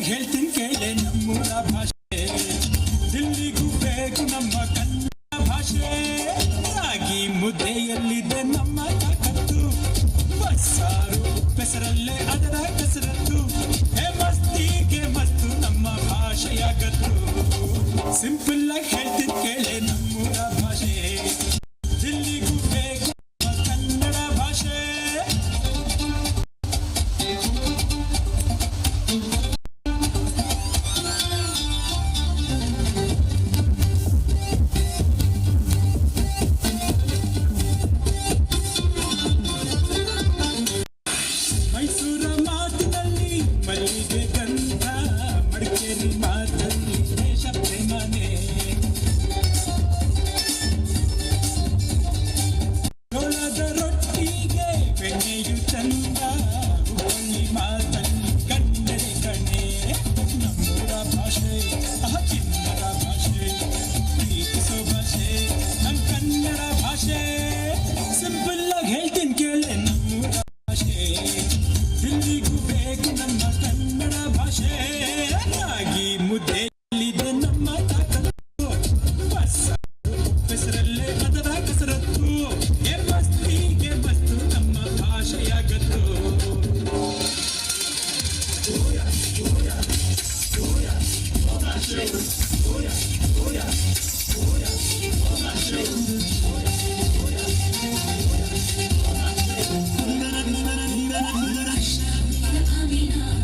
ಹೇಳ್ತೀನಿ ಕೇಳೆ ನಮ್ಮೂರ ಭಾಷೆ ದಿಲ್ಲಿಗೂ ಬೇಕು ನಮ್ಮ ಕನ್ನಡ ಭಾಷೆ ರಾಗಿ ಮುದ್ದೆಯಲ್ಲಿದೆ ನಮ್ಮ ತಾಕತ್ತು ಬಸ್ಸಾರು ಬೆಸರಲ್ಲೇ ಅದರ ಕಸರತ್ತು ಹೇ ಮಸ್ತಿಗೆ ಮಸ್ತು ನಮ್ಮ ಭಾಷೆಯಾಗತ್ತು ಸಿಂಪಲ್ ಆಗಿ ಹೇಳ್ತೀನಿ ಕೇಳೆ ನಮ್ಮೂರ ಭಾಷೆ ದಿಲ್ಲಿಗೂ ಬೇಕು ನಮ್ಮ ಕನ್ನಡ ಭಾಷೆ ಮೈಸೂರ ಮಾತಿನಲ್ಲಿ ಮಲ್ಲಿಗೆ ಗಂಧ ಮಡಿಕೇರಿ ಮಾತಲ್ಲಿ ದೇಶ ಪ್ರೇಮನೆ ಜೋಳದ ರೊಟ್ಟಿಗೆ ಬೆಣ್ಣೆಯು ಚಂದ ಹುಬ್ಬಳ್ಳಿ ಮಾತಲ್ಲಿ ಕನ್ನಡ ಕಣೆ ನಮ್ಮೂರ ಭಾಷೆ ಚಿನ್ನದ ಭಾಷೆ ಪ್ರೀತಿಸೋ ಭಾಷೆ ನಮ್ಮ ಕನ್ನಡ ಭಾಷೆ ಸಿಂಪಲ್ ಆಗಿ ಹೇಳ್ತೀನಿ ಕೇಳೆ ನಮ್ಮೂರ ಭಾಷೆ ದಿಲ್ಲಿಗೂ ಬೇಕು ನಮ್ಮ ಕನ್ನಡ ಭಾಷೆ ರಾಗಿ ಮುದ್ದೆಯಲ್ಲಿದೆ ನಮ್ಮ ತಾಕತ್ತು ಬಸ್ಸಾರು ಬೆಸರಲ್ಲೇ ಅದರ ಕಸರತ್ತು ಹೇ ಮಸ್ತಿಗೆ ಮಸ್ತು ನಮ್ಮ ಭಾಷೆಯಾಗತ್ತು Pamina